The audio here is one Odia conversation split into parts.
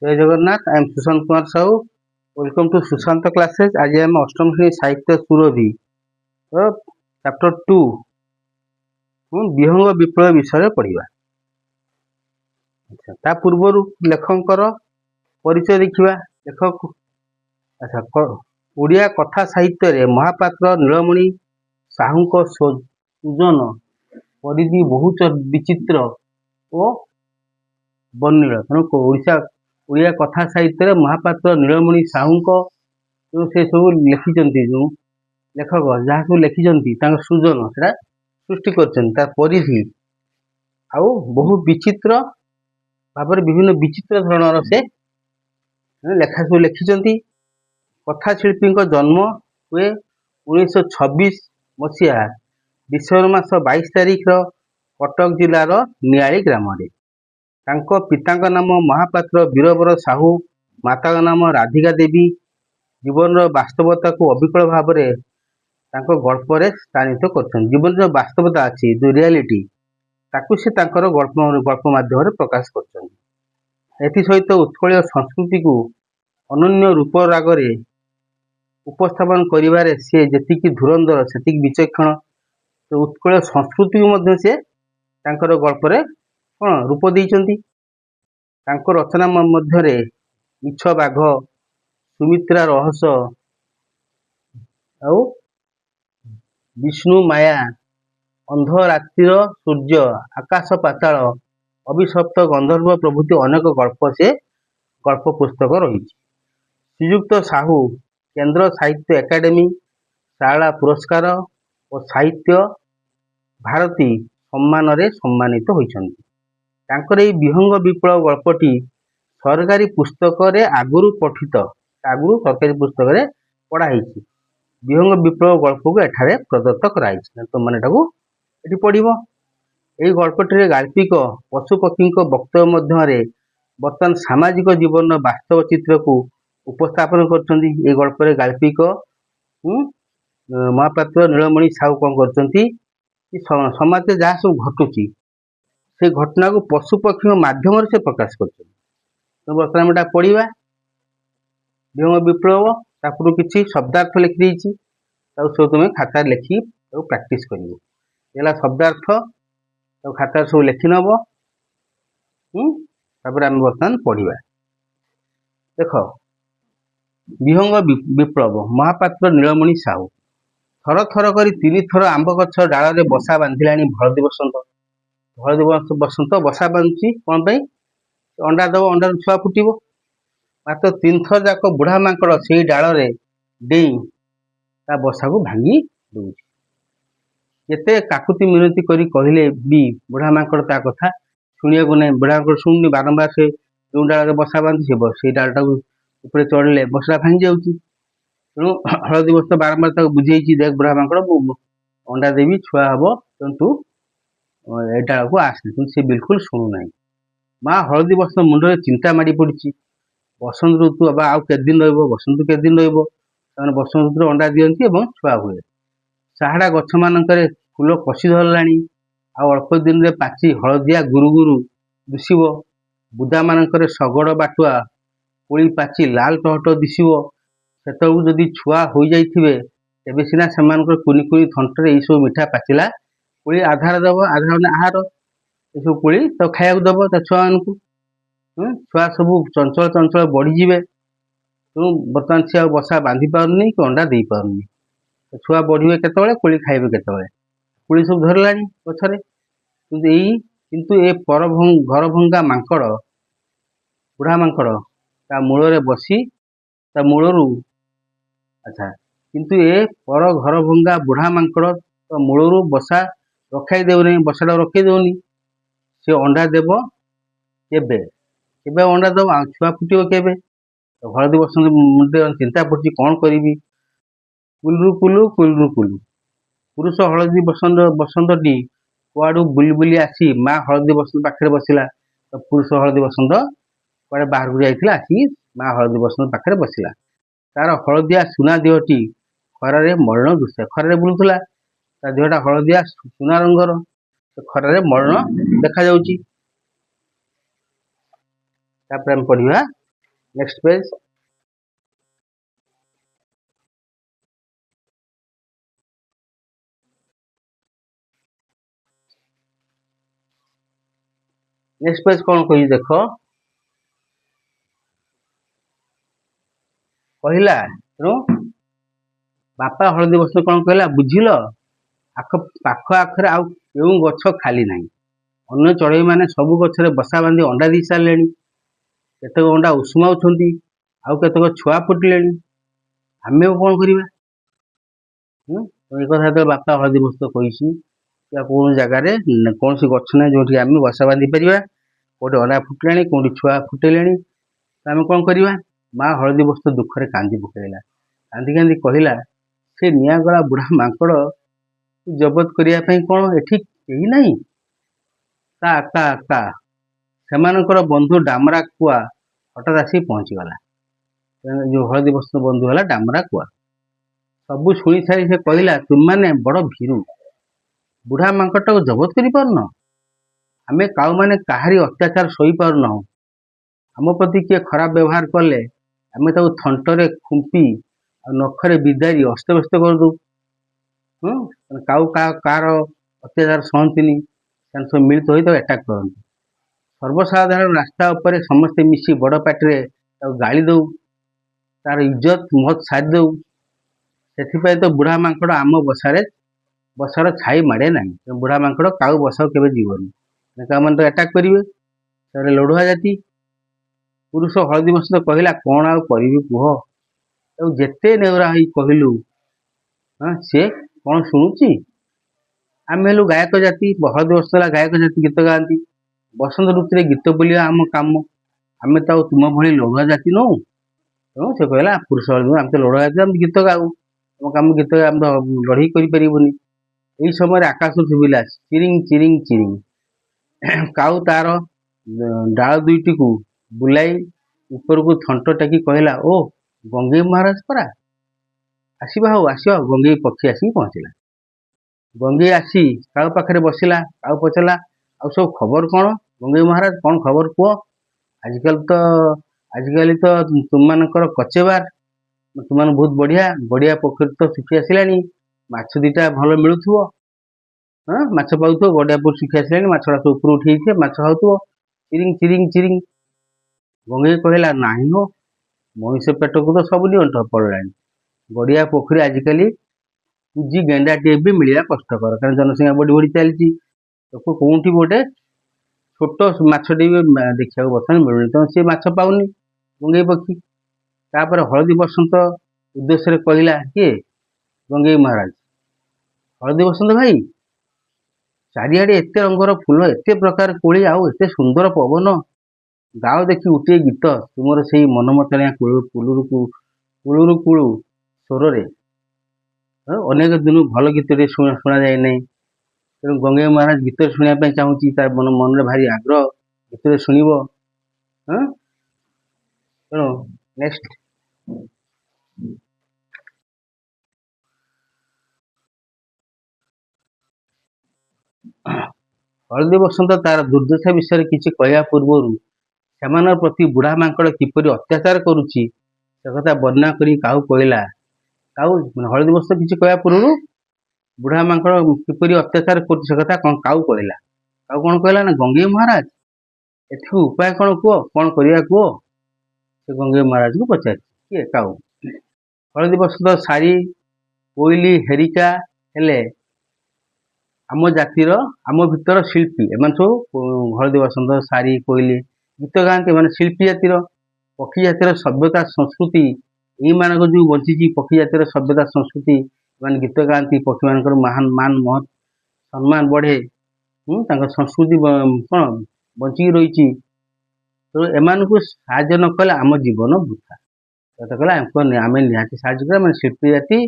जय Jagannath. I am Sushant Kumar Sahu. Welcome to Sushant classes. आज आम अष्टम श्रेणी साहित्य सुरभि चैप्टर 2 विहंग विप्लव विषय पढ़ा। अच्छा, ता पूर्व लेखकर परिचय देखा। लेखक अच्छा ओडिया कथा साहित्य रे महापात्र नीलमणि साहू सृजन परिधि बहुत विचित्र और वर्णिल। तेणु ओडिया कथा साहित्य महापात्र नीलमणि साहू जो से सब लिखिं जो लेखक जहाँ सब लिखिं सृजन से सृष्टि कर परिधि आउ बहुत विचित्र भाव विभिन्न विचित्र धरणर से लेखा सब लिखिं। कथा शिल्पी जन्म हुए 1926 मसीहा डिसेम्बर मास 22 तारिख कटक जिलार नियाली ग्राम। तांको पितांक नाम महापात्र वीरबर साहू, माता नाम राधिका देवी। जीवन वास्तवता को अविकल भाव में गल्प स्थानित कर जीवन जो वास्तवता अच्छी जो रियालिटी ताकू से गल्प माध्यम प्रकाश कर सहित उत्कल संस्कृति को अनन्य रूप रागरे उपस्थापन करिवारे से जेतिकी धुरंधर सेतिकी विचक्षण। तो उत्कल संस्कृति को मध्य से तांकर गल्परे कौन रूप देइचंती। तांको रचना मध्य मिछ बाघ, सुमित्रा रहस्य और विष्णु माया, अंध रात्रिर सूर्य, आकाश पाताल, अभिशप्त गंधर्व प्रभृति अनेक गल्प से गल्प पुस्तक रही। श्रीयुक्त साहू केंद्र साहित्य एकाडेमी, शारदा पुरस्कार और साहित्य भारती सम्मान रे सम्मानित होइछन्ति। तांकर एई विहंग विप्लव गल्पटी सरकारी पुस्तक रे आगुरु पठित आगुरु सरकारी पुस्तक रे पढ़ा होइछि। विहंग विप्लव गल्प को एठारे प्रदत्त कराइछि। तो माने टाकू एठी पढ़िबो। एई गल्पटी गाल्पिक पशु पक्षी वक्तव्य मध्य वर्तमान सामाजिक जीवन वास्तव चित्र को उपस्थापन करछन्ति। एई गल्प रे गाल्पिक महापात्र नीलमणि साहू कौन करछन्ति कि समाज जहाँ सब घटुची से घटना को पशु पक्षी माध्यम से प्रकाश कर। तो बर्तमान एटा पढ़ा विहंग विप्लव ताकू किसी शब्दार्थ लिखी सब तुम खाता लिखी प्रैक्टिस कर शब्दार्थ खाता सब लिखि नब। आम बर्तमान पढ़ा। देख विहंग विप्लव महापात्र नीलमणि साहू थर थर कर 3 थर आंब गछ डाल में बसा बांधिला भरती बसंत। भरती बसंत बसा बांधुची कौन पे अंडा दब अंडार छुआ फुटब। मात्र 3 थर जाक बुढ़ा माकड़ से डाल में डेई ता बसा को भांगी दूची। जिते काकुति मिनती करी कहले भी बुढ़ा माकड़ ता कथा शुणा को नहीं। बुढ़ा माकड़ शुणुनी बारंबार से जो डाल में बसा बांधि से डाल टाक ऊपर चढ़ले बसला भांगी जाऊँगी। तेणु हलदी बस बारंबार तक बुझे देख बुढ़ा माकड़ अंडा देवी छुआ हम तेणु तू ए डाल को आसनी कि सी बिल्कुल शुणुना। माँ हलदी बस मुंडे चिंता माड़ी पड़ी। बसंत ऋतु आउ के दिन बसंत के दिन बसंत ऋतु अंडा दिखती और छुआ हुए। साहाड़ा गछ मानक फूल कषि धरला अल्प दिन में पाची हलदिया गुरु गुरु दिशब। बुदा मानक शगड़ बाटुआ कोली पाची लाल टहट दिशब। सेतबू जदि छुआ हो जाइथिबे तेबे सिना सेमानकर कुनी कुनी थंटरे यही सब मिठा पाचिला कोली आधार दब। आधार ने आहार ये कोली तो खाया दब ता छुआ मानकु। छुआ सब चंचल चंचल बढ़ीजे। तेणु बर्तमान सी बसा बांधि पारनी कि अंडा दे पारनी। छुआ बढ़े केतबेले कोली खाइबे केतबेले कोली सब धरला गछरे। किंतु ए घर भंगा मांकड़ बुढ़ा मांकड़ ता मूल बसी ता मूलरू अच्छा किंतु ए पर घर भंगा बुढ़ा मांकड़ ता मूलरू बसा रखाई देउनी। बसाटा रखी देउनी से अंडा देव केबे केबे अंडा दब छुआ फुटब केबे। हलदी बसंत मुझे चिंता पड़ी कौन करी। कुलरू कुलू कुलरू कुलू पुरुष हलदी बसंतटी कुआड़ू बुली बुली आसी माँ हलदी बसंत पाखे बसला। तो पुरुष हलदी बसंत कुआड़े बाहर को जाइए आसी माँ हलदी बसंत पाखे बसला। तार हलदिया सुना देहटी खरारे मलिन दुसे खरारे बुलूला। ता देहटा हलदिया सुना रंगर खरारे मलिन देखा जाउची। पढ़ा नेक्स्ट पेज। नेक्स्ट पेज कौन कही देख, कहला तेणु बापा हलदी बसंत कौन कहला, बुझिल पाख आखरे आउ केउ गछ खाली नहीं, अन्य चढ़ई मैंने सबु गछरे बसा बांधी अंडा दी सारे, केतक अंडा उषुमाउछंती, आउ केतक छुआ फुटिले, आमे कौन करवा। एक कथा तो बापा हलदी बसंत कही कौन जगार कौन सी गछ ना जो आम बसा बांधी पार, कौटे अंडा फुटिले कौटी छुआ फुटेले, आम कौन करवा। माँ हलदी बसंत दुखरे कांदी पकईला, कांदी कांदी कहला से निआगला बुढ़ा मांकड़ जबत करने कौन एठी केही नहीं, का का का सेमानकर बंधु डामरा कुआ हठात आसी पहुँचीगला। जो हलदी बसंत बंधु है डामरा कुआ, सबू शुणी सारी से कहला तुम मैंने बड़ भीरु, बुढ़ा मांकड़ को जबत कर पारन, आमे काउ मैंने काहारी अत्याचार सही पारन, आम प्रति किए खराब व्यवहार कले आमे ताऊ थंटरे खुंपी नखरे बिदारी अस्तव्यस्त कर दू। काउ कार अत्याचार सहंतीनि, सब मिलित हो अटाक करती। सर्वसाधारण रास्ता उपरे समस्ते मिसी बड़ पार्टी गाली दऊ, तार इज्जत महत सारी दऊ, से तो बुढ़ा मांकड़ आम बसार छाई माड़े ना, बुढ़ा मांकड़ काउ बसा के जीवन का मन तो अटाक करेंगे, से लड़ुआ जाति। पुरुष हलदी बसंत कहला कौन आउ करिबी कुह, जेते नेउरा ही कहलु सी कौन शुणुची, आम हेलु गायक जाति, हलदी बसंत गायक जाति गीत गाती, बसंत ऋतु गीत बोलिया आम काम, आम तो तुम भली लड़ुआ जाति नौ। तेणु से कहला पुरुष हलदी आम तो लड़ुआ जाति, आम गीत गाऊ, आम काम गीत आम तो लड़ई करें। यही समय आकाश शुभिला चिरिंग चिरिंग चिरिंग, काउ तार डाल दुईटी को बुलाई ऊपर को थंट टेकी कहला ओ गंगेई महाराज परा, आसवा हो आसवा। गंगेई पक्षी आसी पहुँचला, गंगेई आसी काउ पाखे बसला, काउ पचला आ सब खबर कौन गंगेई महाराज कौन खबर कह, आजिकल तो तुम मानकर कचेबार, तुम बहुत बढ़िया बढ़िया पोखरी तो सुखी आसला, माछ दीटा भल मिलुव, हाँ माछ पाऊ गड़िया पुर सुखी आसला, माछड़ा सब ऊपर उठे माछ खाऊ, चिरिंग चिरिंग चिरिंग। गंगेई कहला नहीं हो मनीष पेट को तो सब अंठ पड़ा, गड़िया पोखरी आजिकल पूजी गेंडाटे भी मिलवा कष्टकर, कारण जनसंख्या बढ़ी बढ़ी चलती, तो कौटी गोटे छोट मछटे भी देखा बर्तमान मिलूनी, तेणु सी माछ पाऊनी गंगेई पक्षी। तापर हलदी बसंत उद्देश्य कहला किए गंगेई महाराज, हलदी बसंत भाई चारिआडे एते रंगर फूल एते प्रकार कोली आउ एते सुंदर पवन, गाओ देखी गोटे गीत तुमर से मनमतणिया कुलू कुलू स्वर अनेक दिन भल गीत शुणा जाए ना, तेणु गंगेई महाराज गीत शुणा चाहूँगी, तार मन मन भारी आग्रह गीत शुणव। तेणु नेक्स्ट हलदी बसंत तार दुर्दशा विषय किसी कहवा पूर्व से प्रति बुढ़ा मांकड़ किपरि अत्याचार करुच्ची से कथा वर्णना करी काऊ कहला, काऊ हलदी बसंत किसी कहवा पूर्व बुढ़ा मांकड़ किपरि अत्याचार कर कथा कौन काऊ कहला, काऊ कौन कहला ना गंगेई महाराज एठू उपाय कौन कह कौन करवा कह, से गंगेई महाराज को पचार किए काऊ। हलदी बसंत सारी कोईली हेरिका हेले आम जातिर आम भितर शिल्पी, एम सब हलदी बसंत सारी कोईली गीत गाँति मैंने शिल्पी जातिर, पक्षी जातिर सभ्यता संस्कृति यही मानक जो बंची पक्षी जातिर सभ्यता संस्कृति मैंने गीत गाँति, पक्षी मान महान मान महत सम्मान बढ़े, संस्कृति कौन बंचिकी रही, तो एम को साहय न कले आम जीवन वृथा, तो कहला आम निहाती साहय शिल्पी जाति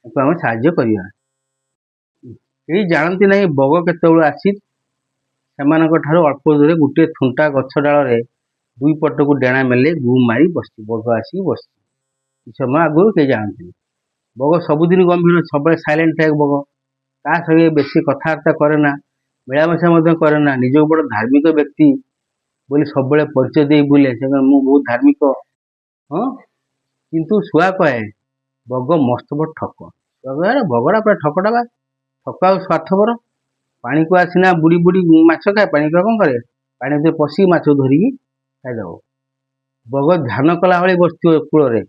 आम साहय करवा। यही जानती ना बग केतबेलू आसी से अल्प दूर गोटे थुंटा गछ डाल दुई पट को डेणा मेले गु मारी बस बग आसिक बस समय आगु कहीं जानते, बग सबुदिन गंभीर सब साइलेंट थे, बग ता संगे बेसी कथबार्ता करे ना, मिलामेशा करे ना, निज बड़ धार्मिक व्यक्ति बोली सब परिचय दे बुले, मुझे बहुत धार्मिक ହଁ କିନ୍ତୁ ଶୁଆ କହେ ବଗ ମସ୍ତ ବଡ଼ ଠକ। ଶୁଆ କହେ "ଆରେ ବଗଟା ପୁରା ଠକଟା ବା, ଠକ ଆଉ ସ୍ୱାର୍ଥପର। ପାଣିକୁ ଆସିନା ବୁଡ଼ି ବୁଡ଼ି ମାଛ ଖାଏ, ପାଣିକୁ କଣ କରେ, ପାଣି ଭିତରେ ପଶିକି ମାଛ ଧରିକି ଖାଇଦବ। ବଗ ଧ୍ୟାନ କଲା ଭଳି ବସିଥିବ କୂଳରେ,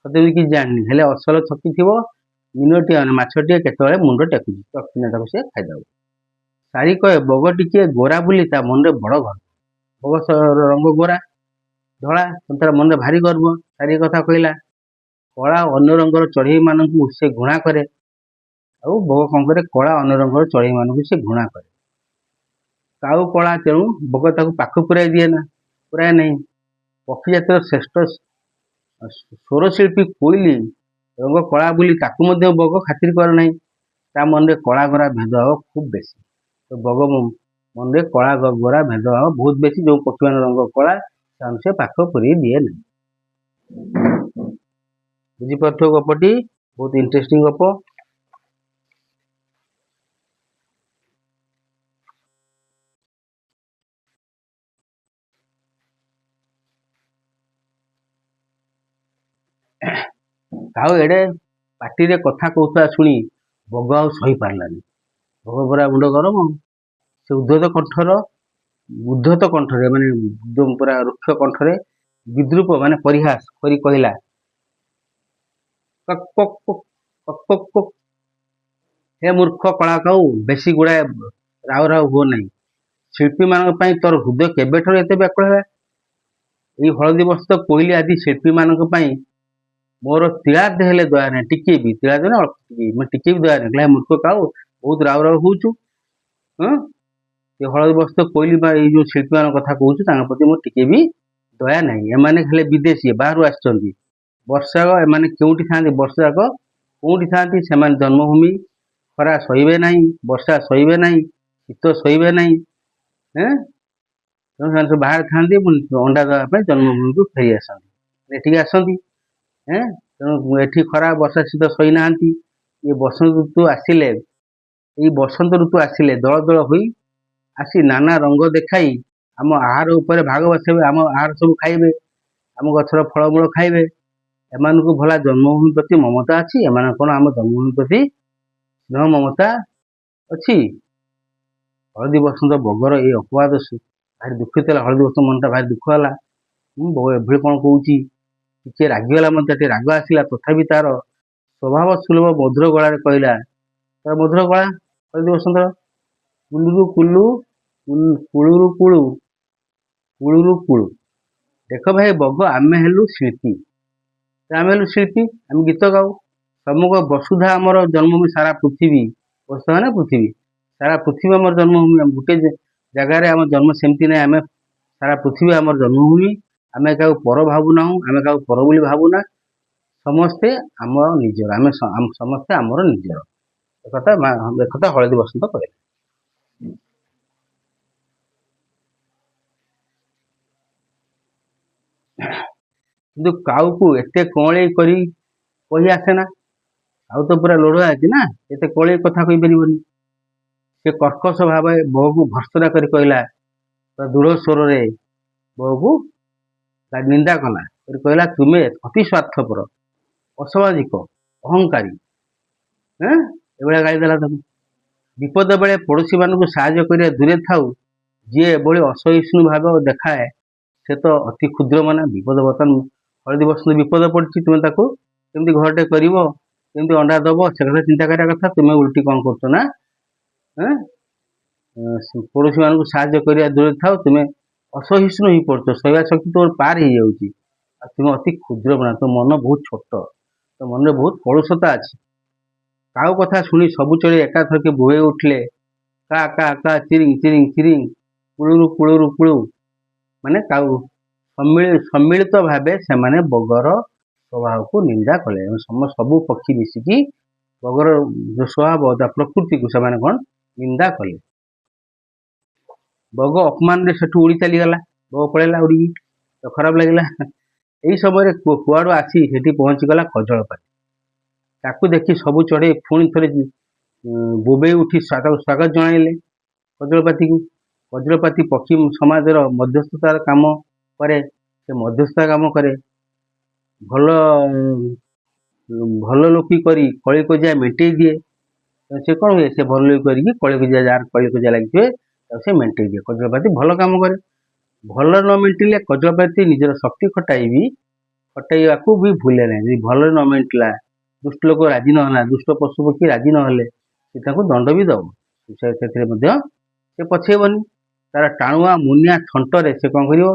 ସତେ ବି କିଛି ଜାଣିନି, ହେଲେ ଅସଲ ଥକିଥିବ। ମିନଟିଏ ମାନେ ମାଛଟିଏ କେତେବେଳେ ମୁଣ୍ଡ ଟେକୁଛି, ଟକିନା ତାକୁ ସେ ଖାଇଦବ। ଶାରୀ କହେ ବଗ ଟିକିଏ ଗୋରା ବୋଲି ତା ମନରେ ବଡ଼ ଗର୍ବ। ବଗ ରଙ୍ଗ ଗୋରା, ଧଳା, ତାର ମନରେ ଭାରି ଗର୍ବ। ଶାରୀ କଥା କହିଲା। କଳା ଓ ଅନ୍ୟ ରଙ୍ଗର ଚଢ଼େଇ ମାନଙ୍କୁ ସେ ଘୃଣା କରେ। ଆଉ ବଗ କଣ କରେ, କଳା ଅନ୍ୟ ରଙ୍ଗର ଚଢ଼େଇ ମାନଙ୍କୁ ସେ ଘୃଣା କରେ। କାଉ କଳା, ତେଣୁ ବଗ ତାକୁ ପାଖ ପୁରାଏ ନାହିଁ। ପକ୍ଷୀ ଜାତିର ଶ୍ରେଷ୍ଠ ସ୍ୱରଶିଳ୍ପୀ କୋଇଲି ରଙ୍ଗ କଳା ବୋଲି ତାକୁ ମଧ୍ୟ ବଗ ଖାତିର କରେ ନାହିଁ। ତା ମନରେ କଳା ଗୋରା ଭେଦଭାବ ଖୁବ୍ ବେଶୀ। ତ ବଗ ମନରେ କଳା ଗୋରା ଭେଦଭାବ ବହୁତ ବେଶୀ। ଯୋଉ ପକ୍ଷୀମାନଙ୍କ ରଙ୍ଗ କଳା ସେମାନଙ୍କୁ ସେ ପାଖ ପୁରେଇ ଦିଏ ନାହିଁ। ବୁଝିପାରୁଥିବ ଗପଟି, ବହୁତ ଇଣ୍ଟରେଷ୍ଟିଂ ଗପ। କାଉ ଏଡେ ପାଟିରେ କଥା କହୁଥିବା ଶୁଣି ବଗ ଆଉ ସହି ପାରିଲାନି। ବଗ ପୁରା ମୁଣ୍ଡ ଗରମ। ସେ ଉଦ୍ଧତ କଣ୍ଠରେ ମାନେ ଏକଦମ ପୁରା ରୁକ୍ଷ କଣ୍ଠରେ ବିଦ୍ରୂପ ମାନେ ପରିହାସ କରି କହିଲା, କକ୍ କକ୍ କକ୍ କକ୍ କକ୍ କକ୍। ହେ ମୂର୍ଖ କଳା କାଉ, ବେଶୀ ଗୁଡାଏ ରାଉ ରାଉ ହୁଅ ନାହିଁ। ଶିଳ୍ପୀମାନଙ୍କ ପାଇଁ ତୋର ହୃଦୟ କେବେଠାରୁ ଏତେ ବ୍ୟାକୁଳ ହେଲା? ଏଇ ହଳଦୀ ବସ୍ତ୍ର କୋଇଲି ଆଦି ଶିଳ୍ପୀମାନଙ୍କ ପାଇଁ ମୋର ତିଳାର୍ଦ୍ଧ ହେଲେ ଦୟା ନାହିଁ, ଟିକେ ବି। ତିଳାର୍ଦ୍ଧ ନା ଅଳ୍ପ ଟିକେ, ମାନେ ଟିକେ ବି ଦୟା ନାହିଁ। ମୂର୍ଖ କାଉ, ବହୁତ ରାଉ ରାଉ ହଉଛୁ। ହଁ, ଏ ହଳଦୀ ବସ୍ତ୍ର କୋଇଲି ବା ଏଇ ଯୋଉ ଶିଳ୍ପୀମାନଙ୍କ କଥା କହୁଛୁ, ତାଙ୍କ ପ୍ରତି ମୋର ଟିକେ ବି ଦୟା ନାହିଁ। ଏମାନେ ହେଲେ ବିଦେଶୀ, ବାହାରୁ ଆସିଛନ୍ତି। ବର୍ଷାକ ଏମାନେ କେଉଁଠି ଥାଆନ୍ତି? ବର୍ଷ ଯାକ କୋଉଠି ଥାଆନ୍ତି? ସେମାନେ ଜନ୍ମଭୂମି ଖରା ସହିବେ ନାହିଁ, ବର୍ଷା ସହିବେ ନାହିଁ, ଶୀତ ସହିବେ ନାହିଁ। ତେଣୁ ସେମାନେ ସବୁ ବାହାରେ ଥାଆନ୍ତି, ଅଣ୍ଡା ଦେବା ପାଇଁ ଜନ୍ମଭୂମିକୁ ଫେରି ଆସନ୍ତି, ଏଠିକି ଆସନ୍ତି। ତେଣୁ ଏଠି ଖରା ବର୍ଷା ଶୀତ ସହିନାହାନ୍ତି। ଏ ବସନ୍ତ ଋତୁ ଆସିଲେ ଦଳ ଦଳ ହୋଇ ଆସି ନାନା ରଙ୍ଗ ଦେଖାଇ ଆମ ଆହାର ଉପରେ ଭାଗ ବସାଇବେ। ଆମ ଆହାର ସବୁ ଖାଇବେ, ଆମ ଗଛର ଫଳମୂଳ ଖାଇବେ। ଏମାନଙ୍କୁ ଭଲା ଜନ୍ମଭୂମି ପ୍ରତି ମମତା ଅଛି? ଏମାନେ କଣ ଆମ ଜନ୍ମଭୂମି ପ୍ରତି ସ୍ନେହ ମମତା ଅଛି? ହଳଦୀ ବସନ୍ତ ବଗର ଏଇ ଅପବାଦ ଭାରି ଦୁଃଖିତ ହେଲା। ହଳଦୀ ବସନ୍ତ ମନଟା ଭାରି ଦୁଃଖ ହେଲା। ବଗ ଏଭଳି କଣ କହୁଛି? ଟିକେ ରାଗିଗଲା, ମତେ ଟିକେ ରାଗ ଆସିଲା। ତଥାପି ତାର ସ୍ୱଭାବ ସୁଲଭ ମଧୁର ଗଳାରେ କହିଲା, ତାର ମଧୁର ଗଳା ହଳଦୀ ବସନ୍ତର, କୁଲୁରୁ କୁଲୁ କୁଳୁରୁ କୁଳୁ କୁଳୁରୁ କୁଳୁ। ଦେଖ ଭାଇ ବଗ, ଆମେ ହେଲୁ ଶିଳ୍ପୀ, ଆମେ ଗୀତ ଗାଉ। ସମଗ୍ର ବସୁଧା ଆମର ଜନ୍ମଭୂମି, ସାରା ପୃଥିବୀ। ବସୁଧା ମାନେ ପୃଥିବୀ, ସାରା ପୃଥିବୀ ଆମର ଜନ୍ମଭୂମି। ଗୋଟେ ଜାଗାରେ ଆମ ଜନ୍ମ ସେମିତି ନାହିଁ। ଆମେ ସାରା ପୃଥିବୀ ଆମର ଜନ୍ମଭୂମି। ଆମେ କାହାକୁ ପର ଭାବୁନାହୁଁ, ଆମେ କାହାକୁ ପର ବୋଲି ଭାବୁନା। ସମସ୍ତେ ଆମର ନିଜର, ସମସ୍ତେ ଆମର ନିଜର। ଏକଥା ହଳଦୀ ବସନ୍ତ କହିଲେ। କିନ୍ତୁ କାଉକୁ ଏତେ କଅଁଳେଇ କରି କହି ଆସେନା। ଆଉ ତ ପୁରା ଲୋଢା ଅଛି ନା, ଏତେ କଅଁଳେଇ କଥା କହିପାରିବନି। ସେ କର୍କଶ ଭାବେ ବଗକୁ ଭର୍ତ୍ସନା କରି କହିଲା, ଦୃଢ ସ୍ୱରରେ ବଗକୁ ନିନ୍ଦା କଲା କରି କହିଲା, ତୁମେ ଅତି ସ୍ୱାର୍ଥପର, ଅସାମାଜିକ, ଅହଙ୍କାରୀ। ଏଭଳିଆ ଗାଳି ଦେଲା ତାକୁ। ବିପଦ ବେଳେ ପଡୋଶୀ ମାନଙ୍କୁ ସାହାଯ୍ୟ କରିବା ଦୂରେ ଥାଉ, ଯିଏ ଏଭଳି ଅସହିଷ୍ଣୁ ଭାବ ଦେଖାଏ ସେ ତ ଅତି କ୍ଷୁଦ୍ର ମନା। ବିପଦ ବର୍ତ୍ତମାନ ହଳଦୀ ବସନ୍ତ ବିପଦ ପଡିଛି, ତୁମେ ତାକୁ କେମିତି ଘରଟେ କରିବ, କେମିତି ଅଣ୍ଡା ଦବ, ସେ କଥା ଚିନ୍ତା କରିବା କଥା। ତୁମେ ଉଲ୍ଟି କଣ କରୁଛ ନା, ପଡୋଶୀ ମାନଙ୍କୁ ସାହାଯ୍ୟ କରିବା ଦୂରେ ଥାଉ, ତୁମେ ଅସହିଷ୍ଣୁ ହେଇ ପଡୁଛ। ସହିବା ଶକ୍ତି ତୋର ପାର ହେଇଯାଉଛି। ଆଉ ତୁମେ ଅତି କ୍ଷୁଦ୍ର ମନା, ତୋ ମନ ବହୁତ ଛୋଟ, ତୋ ମନରେ ବହୁତ କଳୁଷତା ଅଛି। କାଉ କଥା ଶୁଣି ସବୁ ଚଢ଼େଇ ଏକାଥରକେ ବୋବେଇ ଉଠିଲେ, କା କା କା, ଚିରିଂ ଚିରିଂ ଚିରିଂ, କୁଳୁରୁ କୁଳୁରୁ କୁଳୁ। ମାନେ କାଉ ସମ୍ମିଳିତ ଭାବେ ସେମାନେ ବଗର ସ୍ୱଭାବକୁ ନିନ୍ଦା କଲେ। ସବୁ ପକ୍ଷୀ ମିଶିକି ବଗର ଯୋଉ ସ୍ୱଭାବ, ତା ପ୍ରକୃତିକୁ ସେମାନେ କଣ ନିନ୍ଦା କଲେ। ବଗ ଅପମାନରେ ସେଠୁ ଉଡି ଚାଲିଗଲା। ବଗ ପଳେଇଲା ଉଡିକି, ତ ଖରାପ ଲାଗିଲା। ଏଇ ସମୟରେ କୁଆଡୁ ଆସି ସେଠି ପହଞ୍ଚିଗଲା କଜଳପାତି। ତାକୁ ଦେଖି ସବୁ ଚଢ଼େଇ ପୁଣି ଥରେ ବୋବେଇ ଉଠି ତାକୁ ସ୍ୱାଗତ ଜଣାଇଲେ କଜଳପାତିକୁ। କଜଳପାତି ପକ୍ଷୀ ସମାଜର ମଧ୍ୟସ୍ଥତାର କାମ କରେ। ସେ ମଧ୍ୟସ୍ଥତା କାମ କରେ। ଭଲ ଭଲ ଲୋକି କରି କଳି କଜିଆ ମେଣ୍ଟେଇ ଦିଏ। ସେ କ'ଣ ହୁଏ, ସେ ଭଲ ଲୋକି କରିକି କଳି କଜିଆ, ଯାହାର କଳି କଜିଆ ଲାଗିଥିବେ ତାକୁ ସେ ମେଣ୍ଟେଇ ଦିଏ। କଜଳପାତି ଭଲ କାମ କରେ। ଭଲ ନ ମେଣ୍ଟିଲେ କଜଳପାତି ନିଜର ଶକ୍ତି ଖଟାଇବାକୁ ବି ଭୁଲେ ନାହିଁ। ଯଦି ଭଲରେ ନ ମେଣ୍ଟିଲା, ଦୁଷ୍ଟ ଲୋକ ରାଜି ନହେଲା, ଦୁଷ୍ଟ ପଶୁ ପକ୍ଷୀ ରାଜି ନହେଲେ ସେ ତାଙ୍କୁ ଦଣ୍ଡ ବି ଦବ। ସେଥିରେ ମଧ୍ୟ ସେ ପଛେଇବନି। ତାର ଟାଣୁଆ ମୁନିଆ ଥଣ୍ଟରେ ସେ କ'ଣ କରିବ,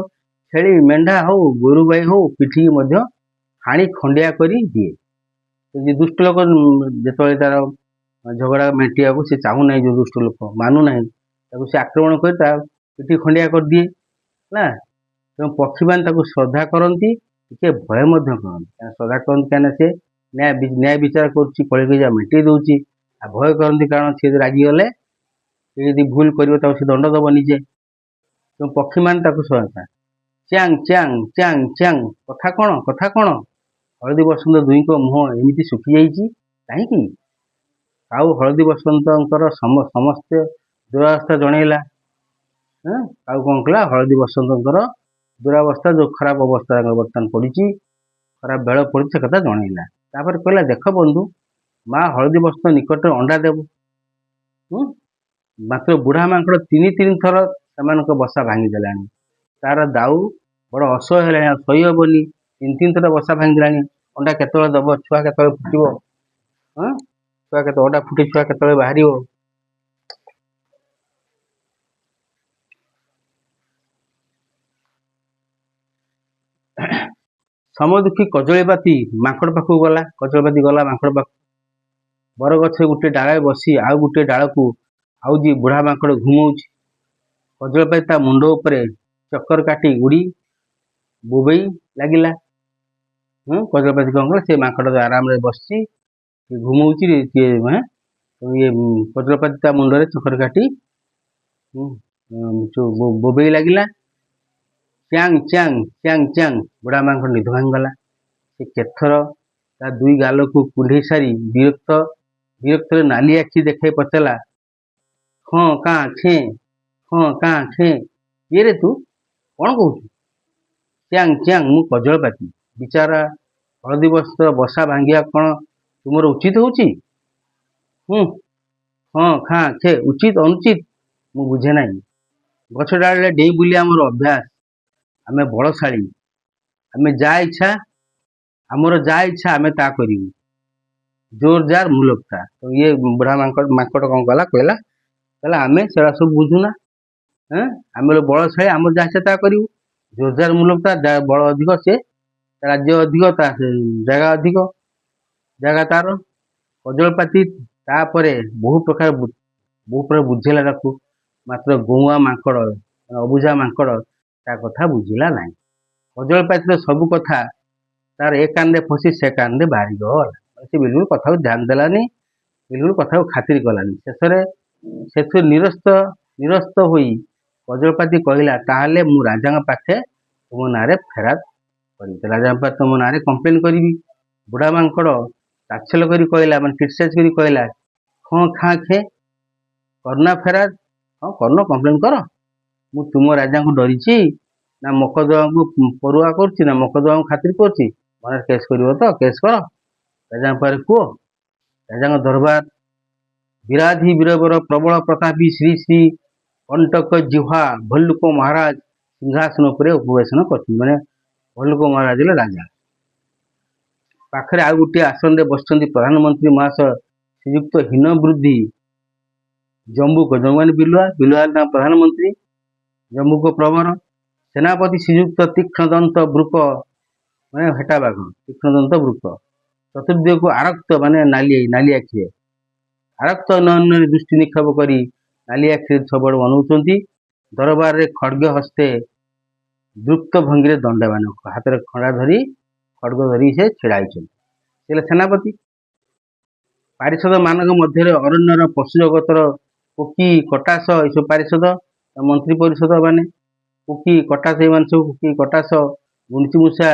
ଛେଳି ମେଣ୍ଢା ହଉ, ଗୋରୁ ଗାଈ ହଉ, ପିଠିକି ମଧ୍ୟ ହାଣି ଖଣ୍ଡିଆ କରି ଦିଏ। ଯେ ଦୁଷ୍ଟ ଲୋକ ଯେତେବେଳେ ତାର ଝଗଡ଼ା ମେଣ୍ଟିବାକୁ ସେ ଚାହୁଁନାହିଁ, ଯେଉଁ ଦୁଷ୍ଟ ଲୋକ ମାନୁନାହିଁ, ତାକୁ ସେ ଆକ୍ରମଣ କରି ତା ପିଠି ଖଣ୍ଡିଆ କରିଦିଏ। ହେଲା, ତେଣୁ ପକ୍ଷୀମାନେ ତାକୁ ଶ୍ରଦ୍ଧା କରନ୍ତି, ଟିକେ ଭୟ ମଧ୍ୟ କରନ୍ତି। ଶ୍ରଦ୍ଧା କରନ୍ତି କାହିଁକିନା ସେ ନ୍ୟାୟ ବିଚାର କରୁଛି, କଳି କଜିଆ ମେଣ୍ଟେଇ ଦେଉଛି। ଆଉ ଭୟ କରନ୍ତି କାରଣ ସେ ରାଗିଗଲେ, ସେ ଯଦି ଭୁଲ କରିବ ତାକୁ ସେ ଦଣ୍ଡ ଦେବ ନିଜେ। ତେଣୁ ପକ୍ଷୀମାନେ ତାକୁ ଶ୍ରଦ୍ଧା। ଚ୍ୟାଂ ଚ୍ୟାଂ ଚ୍ୟାଂ ଚ୍ୟାଂ, କଥା କ'ଣ, କଥା କ'ଣ? ହଳଦୀ ବସନ୍ତ ଦୁହିଁଙ୍କ ମୁହଁ ଏମିତି ଶୁଖିଯାଇଛି କାହିଁକି? ଆଉ ହଳଦୀ ବସନ୍ତଙ୍କର ସମସ୍ତେ ଦୁରାବସ୍ଥା ଜଣେଇଲା। ଆଉ କ'ଣ କଲା, ହଳଦୀ ବସନ୍ତଙ୍କର ଦୁରାବସ୍ଥା, ଯେଉଁ ଖରାପ ଅବସ୍ଥା ବର୍ତ୍ତମାନ ପଡ଼ିଛି, ଖରାପ ବେଳ ପଡ଼ିଛି, ସେ କଥା ଜଣେଇଲା। ତାପରେ କହିଲା, ଦେଖ ବନ୍ଧୁ, ମା ହଳଦୀ ବସନ୍ତ ନିକଟରେ ଅଣ୍ଡା ଦେବ। ମାତ୍ର ବୁଢ଼ା ମାଙ୍କଡ଼ 3 ଥର ସେମାନଙ୍କ ବସା ଭାଙ୍ଗି ଦେଲାଣି। ତାର ଦାଉ ବଡ଼ ଅସହ୍ୟ ହେଲାଣି, ଆଉ ସହି ହବନି। 3 ଥର ବସା ଭାଙ୍ଗିଦେଲାଣି। ଅଣ୍ଡା କେତେବେଳେ ଦବ? ଛୁଆ କେତେବେଳେ ଫୁଟିବ? ଛୁଆ କେତେ ଅଣ୍ଡା ଫୁଟି ଛୁଆ କେତେବେଳେ ବାହାରିବ? ସମଦୁଃଖୀ କଜଳପାତି ମାଙ୍କଡ଼ ପାଖକୁ ଗଲା। କଜଳପାତି ଗଲା ମାଙ୍କଡ଼ ପାଖକୁ। ବରଗଛରେ ଗୋଟେ ଡାଳରେ ବସି ଆଉ ଗୋଟେ ଡାଳକୁ ଆଉଜି ବୁଢ଼ା ମାଙ୍କଡ଼ ଘୁମଉଛି। କଜଳପାତି ତା ମୁଣ୍ଡ ଉପରେ ଚକର କାଟି ଉଡ଼ି ବୋବେଇ ଲାଗିଲା। କଜଳପାତି କ'ଣ କଲା, ସେ ମାଙ୍କଡ଼ ଆରାମରେ ବସିଛି, ଘୁମଉଛି। ଇଏ କଜଳପାତି ତା ମୁଣ୍ଡରେ ଚକର କାଟି ବୋବେଇ ଲାଗିଲା। ଚ୍ୟାଂ ଚ୍ୟାଂ ଚ୍ୟାଂ ଚ୍ୟାଂ, ବୁଢ଼ା ମାଙ୍କଡ଼ ନିଦ ଭାଙ୍ଗିଗଲା। ସେ କେଥର ତା 2 ଗାଲକୁ କୁଣ୍ଢେଇ ସାରି ବିରକ୍ତରେ ନାଲି ଆଖି ଦେଖାଇ ପଚାରିଲା, ଖଁ କାଁ ଖେଁ, ଖଁ କାଁ ଖେଁ, କିଏରେ ତୁ, କ'ଣ କହୁଛୁ? ଚ୍ୟାଂ ଚ୍ୟାଂ, ମୁଁ କଜଳପାତି। ବିଚାରା ହଳଦୀ ବସନ୍ତର ବସା ଭାଙ୍ଗିବା କ'ଣ ତୁମର ଉଚିତ ହେଉଛି? ହଁ ଖାଁ ଖେ, ଉଚିତ ଅନୁଚିତ ମୁଁ ବୁଝେ ନାହିଁ। ଗଛ ଡାଳରେ ଡେଇଁ ବୁଲି ଆମର ଅଭ୍ୟାସ। ଆମେ ବଳଶାଳୀ, ଆମର ଯାହା ଇଚ୍ଛା ଆମେ ତା କରିବୁ। ଜୋର ଜାର ମୁଲକତା। ତ ଇଏ ବୁଢ଼ା ମାଙ୍କଡ଼ କ'ଣ କଲା, କହିଲା ଆମେ ସେଗୁଡ଼ା ସବୁ ବୁଝୁନା। ଆମେ ବଳଶାଳୀ, ଆମର ଯାହା ଇଚ୍ଛା ତା କରିବୁ। ଜୋର ଜାର ମୁଲକତା, ଯାହା ବଳ ଅଧିକ, ସେ ରାଜ୍ୟ ଅଧିକ, ତା ଜାଗା ଅଧିକ, ଜାଗା ତାର। କଜଳପାତି ତାପରେ ବହୁ ପ୍ରକାର ବୁଝେଇଲା ତାକୁ। ମାତ୍ର ଗଉଆ ମାଙ୍କଡ଼, ଅବୁଝା ମାଙ୍କଡ଼ ତା କଥା ବୁଝିଲା ନାହିଁ। କଜଳପାତିର ସବୁ କଥା ତାର ଏ କାନରେ ଫସି ସେ କାନରେ ବାହାରିଗଲା। ସେ ବିଲକୁଲ କଥାକୁ ଧ୍ୟାନ ଦେଲାନି, ବିଲକୁଲ କଥାକୁ ଖାତିର କଲାନି। ଶେଷରେ ସେଥିରୁ ନିରସ୍ତ ହୋଇ କଜଳପାତି କହିଲା, ତାହେଲେ ମୁଁ ରାଜାଙ୍କ ପାଖେ ତୁମ ନାଁରେ ଫେରାଦ କରିବି, ରାଜାଙ୍କ ପାଖେ ତୁମ ନାଁରେ କମ୍ପ୍ଲେନ କରିବି। ବୁଢ଼ା ମାଙ୍କଡ଼ ତାଚ୍ଛଲ୍ୟ କରି କହିଲା, ମାନେ କ୍ରିଟିସାଇଜ କରି କହିଲା, ଖଁ ଖାଁ ଖେ, କରନା ଫେରାଦ। ହଁ କରୁନ, କମ୍ପ୍ଲେନ କର। ମୁଁ ତୁମ ରାଜାଙ୍କୁ ଡରିଛି ନା ମକଦ୍ଦମାକୁ ପରୁଆ କରୁଛି, ନା ମକଦ୍ଦମାକୁ ଖାତିର କରୁଛି? ମନରେ କେସ୍ କରିବ ତ କେସ୍ କର, ରାଜାଙ୍କ ପାଖରେ କୁହ। ରାଜାଙ୍କ ଦରବାର ବିରାଧି ବୀରବର ପ୍ରବଳ ପ୍ରତାପୀ ଶ୍ରୀ ଶ୍ରୀ କଣ୍ଟକ ଜିହ୍ୱା ଭଲ୍ଲୁକ ମହାରାଜ ସିଂହାସନ ଉପରେ ଉପବେଶନ କରିଛନ୍ତି। ମାନେ ଭଲ୍ଲୁକ ମହାରାଜ ହେଲେ ରାଜା। ପାଖରେ ଆଉ ଗୋଟିଏ ଆସନରେ ବସିଛନ୍ତି ପ୍ରଧାନମନ୍ତ୍ରୀ ମହାଶୟ ଶ୍ରୀଯୁକ୍ତ ହୀନବୃଦ୍ଧି ଜମ୍ବୁକ। ମାନେ ବିଲୁଆ ତାଙ୍କ ପ୍ରଧାନମନ୍ତ୍ରୀ, ଜମ୍ବୁକ ପ୍ରବର। ସେନାପତି ଶ୍ରୀଯୁକ୍ତ ତୀକ୍ଷ୍ଣଦନ୍ତ ବୃକ, ମାନେ ହେଟା ବାଘ, ତୀକ୍ଷ୍ଣଦନ୍ତ ବୃକ। ଚତୁର୍ଦିଗକୁ ଆରକ୍ତ, ମାନେ ନାଲି ଆଖିରେ ଆରକ୍ତ ନୟନରେ ଦୃଷ୍ଟି ନିକ୍ଷେପ କରି ନାଲି ଆଖିରେ ସବୁଆଡ଼େ ଅନଉଛନ୍ତି। ଦରବାରରେ ଖଡ୍ଗ ହସ୍ତେ ଦୃପ୍ତ ଭଙ୍ଗୀରେ ଦଣ୍ଡାୟମାନ, ହାତରେ ଖଣ୍ଡା ଧରି ଖଡ୍ଗ ଧରି ସେ ଛିଡ଼ା ହେଇଛନ୍ତି। ସେ ହେଲେ ସେନାପତି। ପାରିଷଦ ମାନଙ୍କ ମଧ୍ୟରେ ଅରଣ୍ୟର ପଶୁ ଜଗତର କୁକି କଟାସ, ଏସବୁ ପାରିଷଦ, ମନ୍ତ୍ରୀ ପରିଷଦ ମାନେ। କୁକି କଟାସ, ଏମାନେ ସବୁ କୁକି କଟାସ, ଗୁଣ୍ଡିଚିମୂଷା,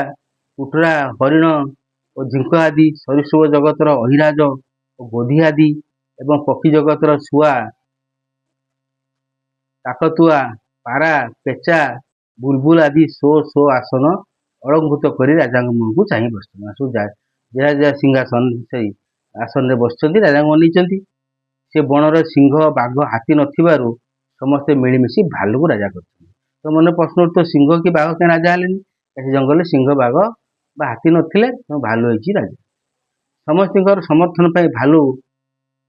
କୁଟୁରା, ହରିଣ ଓ ଝିଙ୍କ ଆଦି, ସରୀସୃପ ଜଗତର ଅହିରାଜ ଓ ଗୋଧି ଆଦି, ଏବଂ ପକ୍ଷୀ ଜଗତର ଶୁଆ, କାକତୁଆ, ପାରା, ପେଚା, ବୁଲବୁଲ ଆଦି ଶୋ ଆସନ ଅଳଙ୍କୃତ କରି ରାଜାଙ୍କ ମୁହଁକୁ ଚାହିଁ ବସିଛନ୍ତି। ସବୁ ଯାହା ଯାହା ସିଂହାସନ ସେଇ ଆସନରେ ବସିଛନ୍ତି, ରାଜାଙ୍କୁ ଅନେଇଛନ୍ତି। ସେ ବଣର ସିଂହ ବାଘ ହାତୀ ନଥିବାରୁ ସମସ୍ତେ ମିଳିମିଶି ଭାଲୁକୁ ରାଜା କରିଛନ୍ତି। ତ ମନେ ପ୍ରଶ୍ନ ଉଠୁଥିବ, ସିଂହ କି ବାଘ କାହିଁ ରାଜା ହେଲେନି? ସେ ଜଙ୍ଗଲରେ ସିଂହ ବାଘ ବା ହାତୀ ନଥିଲେ, ତେଣୁ ଭାଲୁ ହେଇଛି ରାଜା। ସମସ୍ତଙ୍କର ସମର୍ଥନ ପାଇଁ ଭାଲୁ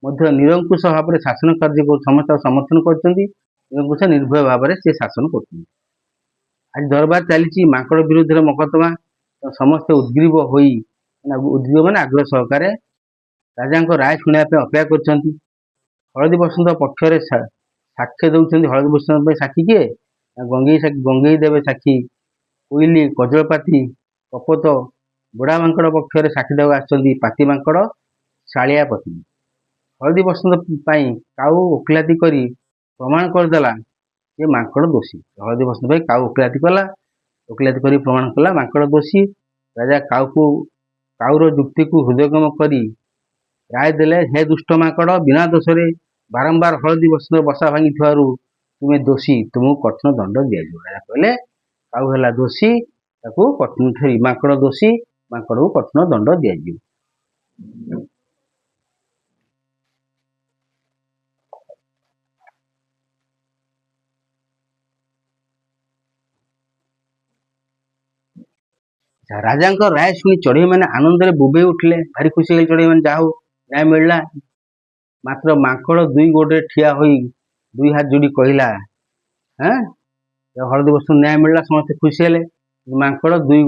ମଧ୍ୟ ନିରଙ୍କୁଶ ଭାବରେ ଶାସନ କାର୍ଯ୍ୟ ସମସ୍ତେ ସମର୍ଥନ କରୁଛନ୍ତି। ନିରଙ୍କୁଶ ନିର୍ଭୟ ଭାବରେ ସେ ଶାସନ କରୁଛନ୍ତି। ଆଜି ଦରବାର ଚାଲିଛି ମାଙ୍କଡ଼ ବିରୁଦ୍ଧରେ ମକଦ୍ଦମା। ସମସ୍ତେ ଉଦ୍ଗ୍ରୀବ ହୋଇ ଉଦ୍ଗ୍ରୀବ ମାନେ ଆଗ୍ରହ ସହକାରେ ରାଜାଙ୍କ ରାୟ ଶୁଣିବା ପାଇଁ ଅପେକ୍ଷା କରିଛନ୍ତି। ହଳଦୀ ବସନ୍ତ ପକ୍ଷରେ ସାକ୍ଷ୍ୟ ଦେଉଛନ୍ତି। ହଳଦୀ ବସନ୍ତ ପାଇଁ ସାକ୍ଷୀ କିଏ? ଗଙ୍ଗେଇ ଦେବେ ସାକ୍ଷୀ। କୋଇଲି, କଜଳପାତି, କପୋତ, ବୁଢ଼ା ମାଙ୍କଡ଼ ପକ୍ଷରେ ସାକ୍ଷୀ ଦେବାକୁ ଆସିଛନ୍ତି ପାତି ମାଙ୍କଡ଼, ଶାଳିଆ ପତ୍ନୀ। ହଳଦୀ ବସନ୍ତ ପାଇଁ କାଉ ଓକିଲାତି କରି ପ୍ରମାଣ କରିଦେଲା ଯେ ମାଙ୍କଡ଼ ଦୋଷୀ। ହଳଦୀ ବସନ୍ତ ପାଇଁ କାଉ ଓକିଲାତି କରି ପ୍ରମାଣ କଲା ମାଙ୍କଡ଼ ଦୋଷୀ। ରାଜା କାଉର ଯୁକ୍ତିକୁ ହୃଦୟଙ୍ଗମ କରି ରାୟ ଦେଲେ, ହେ ଦୁଷ୍ଟ ମାଙ୍କଡ଼, ବିନା ଦୋଷରେ ବାରମ୍ବାର ହଳଦୀ ବସନ୍ତ ବସା ଭାଙ୍ଗିଥିବାରୁ ତୁମେ ଦୋଷୀ, ତୁମକୁ କଠିନ ଦଣ୍ଡ ଦିଆଯିବ। ରାଜା କହିଲେ କାଉ ହେଲା ଦୋଷୀ, ତାକୁ ମାଙ୍କଡ଼ ଦୋଷୀ, ମାଙ୍କଡ଼କୁ କଠିନ ଦଣ୍ଡ ଦିଆଯିବ। ରାଜାଙ୍କ ରାୟ ଶୁଣି ଚଢ଼େଇମାନେ ଆନନ୍ଦରେ ବୋବେଇ ଉଠିଲେ। ଭାରି ଖୁସି ହେଲେ ଚଢ଼େଇମାନେ, ଯାହା ହଉ ନ୍ୟାୟ ମିଳିଲା। ମାତ୍ର ମାଙ୍କଡ଼ ଦୁଇ ଗୋଡ଼ରେ ଠିଆ ହୋଇ ଦୁଇ ହାତ ଯୋଡ଼ି କହିଲା, ହଳଦୀ ବସନ୍ତ ନ୍ୟାୟ ମିଳିଲା, ସମସ୍ତେ ଖୁସି ହେଲେ। ମାଙ୍କଡ଼ ଦୁଇ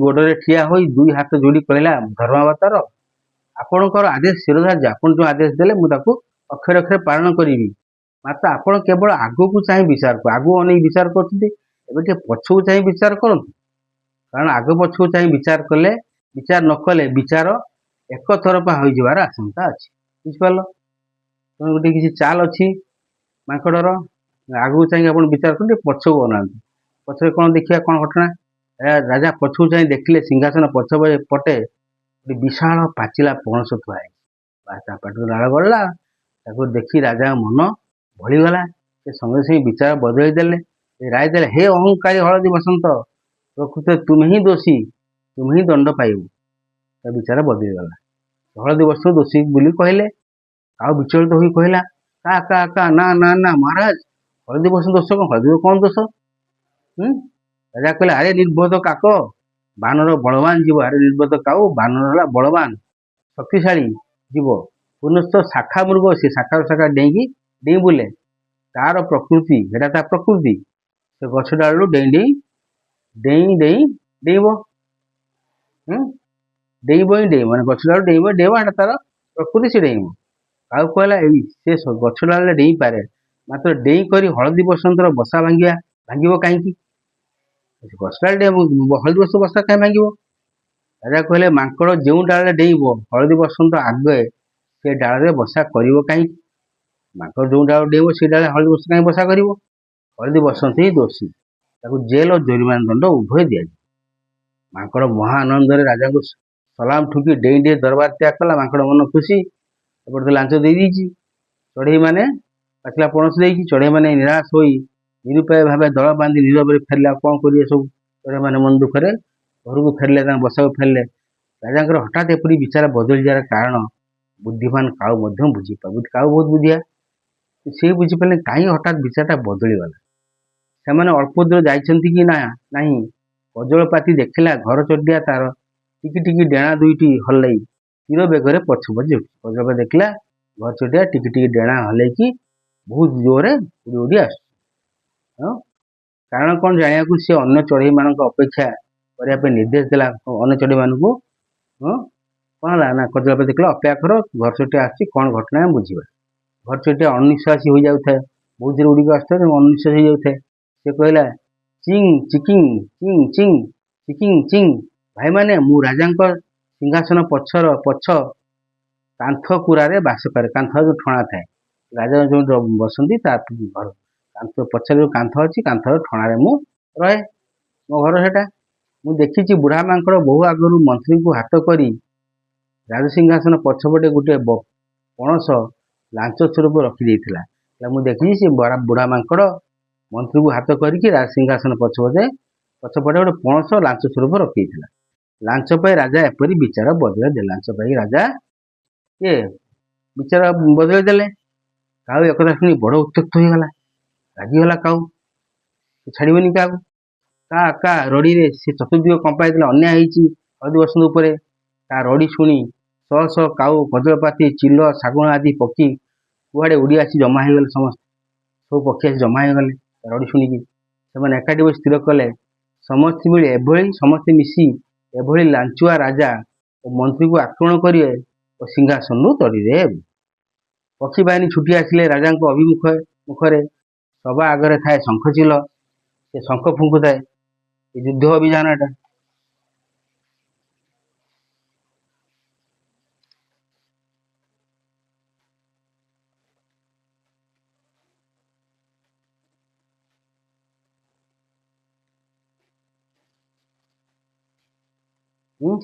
ଗୋଡ଼ରେ ଠିଆ ହୋଇ ଦୁଇ ହାତ ଯୋଡ଼ି କହିଲା, ଧର୍ମାବତାର, ଆପଣଙ୍କର ଆଦେଶ ଶିରୋଧାର୍ଯ୍ୟ। ଆପଣ ଯେଉଁ ଆଦେଶ ଦେଲେ ମୁଁ ତାକୁ ଅକ୍ଷରେ ଅକ୍ଷରେ ପାଳନ କରିବି। ମାତ୍ର ଆପଣ କେବଳ ଆଗକୁ ଚାହିଁ ବିଚାର ଆଗକୁ ଅନେଇ ବିଚାର କରୁଛନ୍ତି। ଏବେ ଟିକେ ପଛକୁ ଚାହିଁ ବିଚାର କରନ୍ତୁ। କାରଣ ଆଗ ପଛକୁ ଚାହିଁ ବିଚାର ନ କଲେ ବିଚାର ଏକତରଫା ହୋଇଯିବାର ଆଶଙ୍କା ଅଛି। ବୁଝିପାରିଲ? ତେଣୁ ଗୋଟେ କିଛି ଚାଲ ଅଛି ମାଙ୍କଡ଼ର। ଆଗକୁ ଚାହିଁକି ଆପଣ ବିଚାର କରନ୍ତୁ, ପଛକୁ ଅନାନ୍ତୁ। ପଛରେ କ'ଣ ଦେଖିବା, କ'ଣ ଘଟଣା? ରାଜା ପଛକୁ ଚାହିଁ ଦେଖିଲେ ସିଂହାସନ ପଛ ପଟେ ଗୋଟେ ବିଶାଳ ପାଚିଲା ପଣସ ଥୁଆ ହେଇଛି। ତା ପାଟିରୁ ଲାଳ ଗଳିଲା। ତାକୁ ଦେଖି ରାଜାଙ୍କ ମନ ଭଳିଗଲା। ସେ ସଙ୍ଗେ ସଙ୍ଗେ ବିଚାର ବଦଳେଇ ଦେଲେ, ରାୟ ଦେଲେ, ହେ ଅହଙ୍କାରୀ ହଳଦୀ ବସନ୍ତ, ପ୍ରକୃତରେ ତୁମେ ହିଁ ଦୋଷୀ, ତୁମେ ହିଁ ଦଣ୍ଡ ପାଇବ। ତା ବିଚାର ବଦଳିଗଲା। ହଳଦୀ ବସନ୍ତ ଦୋଷୀ ବୋଲି କହିଲେ। ଆଉ ବିଚଳିତ ହୋଇ କହିଲା, ନା ନା ନା ମହାରାଜ, ହଳଦୀ ବସନ୍ତ ଦୋଷ କ'ଣ? ହଳଦୀ କ'ଣ ଦୋଷ? ରାଜା କହିଲେ, ଆରେ ନିର୍বোଧ କାକ, ବାନର ବଳବାନ ଯିବ। ଆରେ ନିର୍বোଧ କାଉ, ବାନର ହେଲା ବଳବାନ ଶକ୍ତିଶାଳୀ ଯିବ। ପୁନଶ୍ଚ ଶାଖା ମୃଗ, ସେ ଶାଖାରୁ ଶାଖା ଡେଇଁ ବୁଲେ। ତାର ପ୍ରକୃତି, ଏଟା ତା ପ୍ରକୃତି। ସେ ଗଛ ଡାଳରୁ ଡେଇଁବ। ମାନେ ଗଛ ଡାଳରୁ ଡେଇଁବ, ଏଟା ତାର ପ୍ରକୃତି, ସେ ଡେଇଁବ। କାଉ କହିଲା, ସେ ଗଛ ଡାଳରେ ଡେଇଁ ପାରେ, ମାତ୍ର ଡେଇଁ କରି ହଳଦୀ ବସନ୍ତର ବସା ଭାଙ୍ଗିବ କାହିଁକି? ଗଛ ଡାଳରେ ହଳଦୀ ବସନ୍ତ ବସା କାହିଁ ଭାଙ୍ଗିବ? ରାଜା କହିଲେ, ମାଙ୍କଡ଼ ଯେଉଁ ଡାଳରେ ଡେଇଁବ, ହଳଦୀ ବସନ୍ତ ଆଗେ ସେ ଡାଳରେ ବସା କରିବ କାହିଁକି? ମାଙ୍କଡ଼ ଯେଉଁ ଡାଳରେ ଡେଇଁବ, ସେ ଡାଳରେ ହଳଦୀ ବସନ୍ତ କାହିଁ ବସା କରିବ? ହଳଦୀ ବସନ୍ତ ହିଁ ଦୋଷୀ, ତାକୁ ଜେଲ ଓ ଜରିମାନା ଦଣ୍ଡ ଉଭୟ ଦିଆଯିବ। ମାଙ୍କଡ଼ ମହା ଆନନ୍ଦରେ ରାଜାଙ୍କୁ ସଲାମ ଠୁକି ଡେଇଁ ଦରବାର ତ୍ୟାଗ କଲା। ମାଙ୍କଡ଼ ମନ ଖୁସି, ଏପଟେ ତ ଲାଞ୍ଚ ଦେଇଦେଇଛି। ଚଢ଼େଇମାନେ ପାଚିଲା ପଣସ ଦେଇଛି। ଚଢ଼େଇମାନେ ନିରାଶ ହୋଇ ନିରୁପାୟ ଭାବେ ଦଳ ବାନ୍ଧି ନୀରବରେ ଫେରିଲେ। ଆଉ କ'ଣ କରିବେ ସବୁ? ଚଢ଼େଇମାନେ ମନ ଦୁଃଖରେ ଘରକୁ ଫେରିଲେ, ତାଙ୍କ ବସାକୁ ଫେରିଲେ। ରାଜାଙ୍କର ହଠାତ୍ ଏପରି ବିଚାର ବଦଳି ଯିବାର କାରଣ ବୁଦ୍ଧିମାନ କାଉ ମଧ୍ୟ ବୁଝିପାରିଲେ। କାଉ ବହୁତ ବୁଦ୍ଧିଆ, ସେ ବୁଝିପାରିଲେ କାହିଁ ହଠାତ୍ ବିଚାରଟା ବଦଳିଗଲା। ସେମାନେ ଅଳ୍ପ ଦୂର ଯାଇଛନ୍ତି କି ନାହିଁ, କଜଳପାତି ଦେଖିଲା ଘର ଚଟିଆ ତାର ଟିକି ଟିକି ଡେଣା ଦୁଇଟି ହଲେଇ ତୀର ବେଗରେ ପଛେ ଯାଉଛି। କଜଳପାତି ଦେଖିଲା ଘର ଚଟିଆ ଟିକି ଟିକି ଡେଣା ହଲେଇକି ବହୁତ ଜୋରରେ ଉଡ଼ି ଉଡ଼ି ଆସୁଛି। କାରଣ କ'ଣ ଜାଣିବାକୁ ସେ ଅନ୍ୟ ଚଢ଼େଇମାନଙ୍କ ଅପେକ୍ଷା କରିବା ପାଇଁ ନିର୍ଦ୍ଦେଶ ଦେଲା। ଅନ୍ୟ ଚଢ଼େଇମାନଙ୍କୁ କ'ଣ ହେଲା ନା, କଜଳପାତି ଦେଖିଲା, ଅପେକ୍ଷା କର, ଘର ଚଟିଆ ଆସୁଛି, କ'ଣ ଘଟଣା ବୁଝିବା। ଘର ଚଟିଆ ଅନିଶ୍ୱାସୀ ହୋଇଯାଉଥାଏ, ବହୁତ ଦୂର ଉଡ଼ିକି ଆସୁଥାଏ, ଅନିଶ୍ୱାସୀ ହୋଇଯାଉଥାଏ। ସେ କହିଲା, ଚିଂ ଚିକିଂ ଚିଂ ଚିଂ ଚିକିଂ ଚିଂ, ଭାଇମାନେ, ମୁଁ ରାଜାଙ୍କ ସିଂହାସନ ପଛ କାନ୍ଥ କୁରାରେ ବାସ କରେ। କାନ୍ଥ ଯେଉଁ ଠଣା ଥାଏ, ରାଜା ଯେଉଁ ବସନ୍ତି ତା ଘର କାନ୍ଥ ପଛରେ ଯେଉଁ କାନ୍ଥ ଅଛି, କାନ୍ଥର ଠଣାରେ ମୁଁ ରହେ, ମୋ ଘର ସେଟା। ମୁଁ ଦେଖିଛି ବୁଢ଼ା ମାଙ୍କଡ଼ ବହୁ ଆଗରୁ ମନ୍ତ୍ରୀଙ୍କୁ ହାତ କରି ରାଜସିଂହାସନ ପଛପଟେ ଗୋଟିଏ ପଣସ ଲାଞ୍ଚ ସ୍ୱରୂପ ରଖିଦେଇଥିଲା। ମୁଁ ଦେଖିଛି ସେ ବୁଢ଼ା ମାଙ୍କଡ଼ ମନ୍ତ୍ରୀଙ୍କୁ ହାତ କରିକି ରାଜସିଂହାସନ ପଛପଟେ ପଛପଟେ ଗୋଟେ ପଣସ ଲାଞ୍ଚ ସ୍ୱରୂପ ରଖିଥିଲା। ଲାଞ୍ଚ ପାଇ ରାଜା ଏପରି ବିଚାର ବଦଳାଇ ଦେଲେ। ଲାଞ୍ଚ ପାଇ ରାଜା ବିଚାର ବଦଳାଇ ଦେଲେ। କାଉ ଏକଥା ଶୁଣି ବଡ଼ ଉତ୍ତ୍ୟକ୍ତ ହୋଇଗଲା। ରାଗିଗଲା କାଉ, ଛାଡ଼ିବନି କାହାକୁ। କା ରଡ଼ିରେ ସେ ଚତୁର୍ଦିଗ କମ୍ପାଇ ଦେଲା। ଅନ୍ୟାୟ ହେଇଛି ହଳଦୀ ବସନ୍ତ ଉପରେ। ତା ରଡ଼ି ଶୁଣି ଶହ ଶହ କାଉ, କଜଳପାତି, ଚିଲ, ଶାଗୁଣା ଆଦି ପକ୍ଷୀ କୁଆଡ଼େ ଉଡ଼ି ଆସି ଜମା ହେଇଗଲେ। ସବୁ ପକ୍ଷୀ ଆସି ଜମା ହେଇଗଲେ ରଡ଼ି ଶୁଣିକି। ସେମାନେ ଏକାଠି ବସି ସ୍ଥିର କଲେ ସମସ୍ତେ ମିଶି ଏଭଳି ଲାଞ୍ଚୁଆ ରାଜା ଓ ମନ୍ତ୍ରୀକୁ ଆକ୍ରମଣ କରିବେ ଓ ସିଂହାସନରୁ ତଡ଼ିଦେବେ। ପକ୍ଷୀ ବାହିନୀ ଛୁଟି ଆସିଲେ ରାଜାଙ୍କ ମୁଖରେ। ସଭା ଆଗରେ ଥାଏ ଶଙ୍ଖଚିଲ, ସେ ଶଙ୍ଖ ଫୁଙ୍କୁଥାଏ। ଏ ଯୁଦ୍ଧ ଅଭିଯାନ ଏଟା।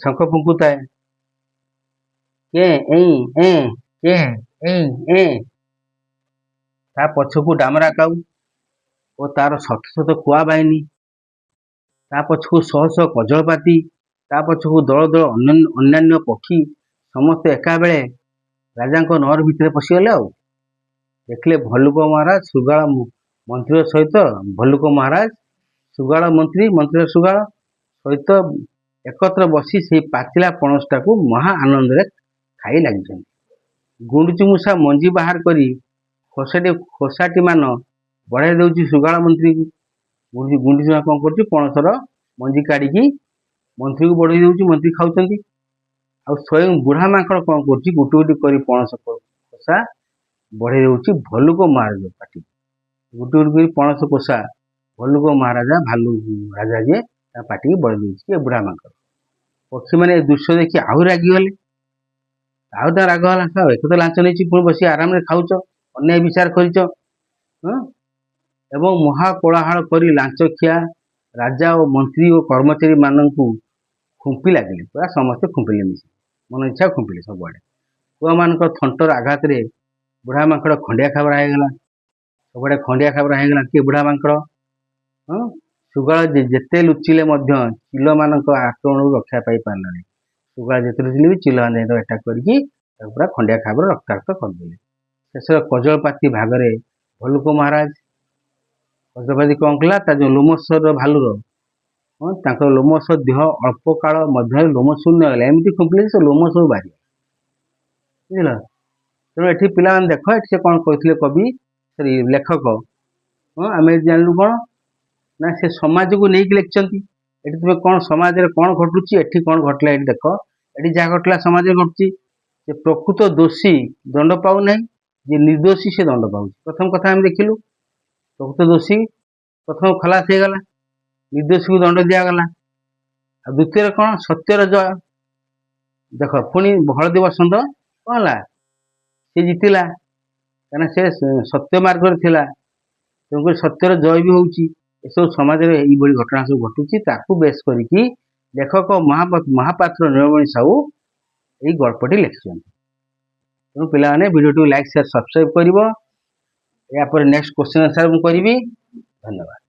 ଶଙ୍ଖ ଫୁଙ୍କୁଥାଏ। ତା ପଛକୁ ଡାମରା କାଉ ଓ ତାର ଶତ ଶତ କୁଆ ବାହିନୀ, ତା ପଛକୁ ଶହ ଶହ କଜଳପାତି, ତା ପଛକୁ ଦଳ ଦଳ ଅନ୍ୟାନ୍ୟ ପକ୍ଷୀ ସମସ୍ତେ ଏକାବେଳେ ରାଜାଙ୍କ ନଅର ଭିତରେ ପଶିଗଲେ। ଆଉ ଦେଖିଲେ ଭଲ୍ଲୁକ ମହାରାଜ ଶୃଗାଳ ମନ୍ତ୍ରୀର ସହିତ ମନ୍ତ୍ରୀର ଶୃଗାଳ ସହିତ ଏକତ୍ର ବସି ସେଇ ପାଚିଲା ପଣସଟାକୁ ମହା ଆନନ୍ଦରେ ଖାଇ ଲାଗିଛନ୍ତି। ଗୁଣ୍ଡୁଚି ମୂଷା ମଞ୍ଜି ବାହାର କରି ଖୋସାଟି ମାନ ବଢ଼ାଇ ଦେଉଛି ଶୃଗାଳ ମନ୍ତ୍ରୀକୁ। ଗୁଣ୍ଡୁଚି ମୂଷା କ'ଣ କରୁଛି, ପଣସର ମଞ୍ଜି କାଢ଼ିକି ମନ୍ତ୍ରୀକୁ ବଢ଼େଇ ଦେଉଛି। ମନ୍ତ୍ରୀ ଖାଉଛନ୍ତି। ଆଉ ସ୍ୱୟଂ ବୁଢ଼ା ମାଙ୍କଡ଼ କ'ଣ କରୁଛି, ଗୁଟି ଗୁଟି କରି ପଣସ ଖୋସା ବଢ଼େଇ ଦେଉଛି ଭଲ୍ଲୁକ ମହାରାଜ ପାଟିକୁ। ଗୁଟି ଗୁଟି କରି ପଣସ ଖୋସା ଭଲ୍ଲୁକ ଭାଲୁ ରାଜା ଯିଏ ତା ପାଟିକି ବଢ଼େଇ ଦେଉଛି ଏ ବୁଢ଼ା ମାଙ୍କଡ଼। ପକ୍ଷୀମାନେ ଏ ଦୃଶ୍ୟ ଦେଖି ଆହୁରି ରାଗିଗଲେ। ଆଉ ତା ରାଗ ହେଲା, ଏକ ତ ଲାଞ୍ଚ ନେଇଛି, ପୁଣି ବସି ଆରାମରେ ଖାଉଛ, ଅନ୍ୟାୟ ବିଚାର କରିଛ, ଏବଂ ମହା କୋଳାହଳ କରି ଲାଞ୍ଚଖିଆ ରାଜା ଓ ମନ୍ତ୍ରୀ ଓ କର୍ମଚାରୀ ମାନଙ୍କୁ ଖୁମ୍ପି ଲାଗିଲେ। ପୁରା ସମସ୍ତେ ଖୁମ୍ପିଲେ, ମିଶି ମନ ଇଚ୍ଛା ଖୁମ୍ପିଲେ ସବୁଆଡ଼େ। ପୁଅମାନଙ୍କ ଥଣ୍ଟର ଆଘାତରେ ବୁଢ଼ା ମାଙ୍କଡ଼ ଖଣ୍ଡିଆ ଖାବରା ହେଇଗଲା। ସବୁଆଡ଼େ ଖଣ୍ଡିଆ ଖାବରା ହେଇଗଲା। କିଏ ବୁଢ଼ା ମାଙ୍କଡ଼। ଶୃଗାଳ ଯେତେ ଲୁଚିଲେ ମଧ୍ୟ ଚିଲମାନଙ୍କ ଆକ୍ରମଣରୁ ରକ୍ଷା ପାଇ ପାରିଲାନି। ଶୃଗାଳ ଯେତେ ଲୁଚିଲେ ବି ଚିଲମାନେ ଆଟାକ୍ କରିକି ତାକୁ ପୁରା ଖଣ୍ଡିଆ ଖାବରା ରକ୍ତାକ୍ତ କରିଦେଲେ। ଶେଷରେ କଜଳପାତି ଭାଗରେ ଭଲ୍ଲୁକ ମହାରାଜ। କଜଳପାତି କ'ଣ କଲା, ତା ଯେଉଁ ଲୋମଶର ଭାଲୁର ତାଙ୍କର ଲୋମଶ ଦେହ ଅଳ୍ପ କାଳ ମଧ୍ୟରେ ଲୋମ ଶୂନ୍ୟ ହେଲା। ଏମିତି ଖୁମ୍ପିଲେ ସେ ଲୋମ ସବୁ ବାହାରିଲା। ବୁଝିଲ। ତେଣୁ ଏଠି ପିଲାମାନେ ଦେଖ, ଏଠି ସେ କ'ଣ କହିଥିଲେ କବି ଲେଖକ, ଆମେ ଜାଣିଲୁ କ'ଣ ନା ସେ ସମାଜକୁ ନେଇକି ଲେଖିଛନ୍ତି। ଏଠି ତୁମେ କ'ଣ ସମାଜରେ କ'ଣ ଘଟୁଛି, ଏଠି କ'ଣ ଘଟିଲା ଏଠି ଦେଖ। ଏଠି ଯାହା ଘଟିଲା ସମାଜରେ ଘଟୁଛି। ଯେ ପ୍ରକୃତ ଦୋଷୀ ଦଣ୍ଡ ପାଉନାହିଁ, ଯେ ନିର୍ଦ୍ଦୋଷୀ ସେ ଦଣ୍ଡ ପାଉଛି। ପ୍ରଥମ କଥା ଆମେ ଦେଖିଲୁ, ପ୍ରକୃତ ଦୋଷୀ ପ୍ରଥମ ଖଲାସ ହେଇଗଲା, ନିର୍ଦ୍ଦୋଷୀକୁ ଦଣ୍ଡ ଦିଆଗଲା। ଆଉ ଦ୍ୱିତୀୟରେ କ'ଣ, ସତ୍ୟର ଜୟ। ଦେଖ ପୁଣି ହଳଦୀ ବସନ୍ତ କ'ଣ ହେଲା, ସେ ଜିତିଲା, କାହିଁକିନା ସେ ସତ୍ୟ ମାର୍ଗରେ ଥିଲା। ତେଣୁକରି ସତ୍ୟର ଜୟ ବି ହେଉଛି। ଏସବୁ ସମାଜରେ ଏଇଭଳି ଘଟଣା ସବୁ ଘଟୁଛି। ତାକୁ ବେଶ କରିକି ଲେଖକ ମହାପାତ୍ର ନୀଳମଣି ସାହୁ ଏଇ ଗଳ୍ପଟି ଲେଖିଛନ୍ତି। ତେଣୁ ପିଲାମାନେ ଭିଡ଼ିଓଟିକୁ ଲାଇକ୍, ସେୟାର, ସବସ୍କ୍ରାଇବ୍ କରିବ। ଏହାପରେ ନେକ୍ସଟ କ୍ୱେଶ୍ଚନ୍ ଆନ୍ସର ମୁଁ କରିବି। ଧନ୍ୟବାଦ।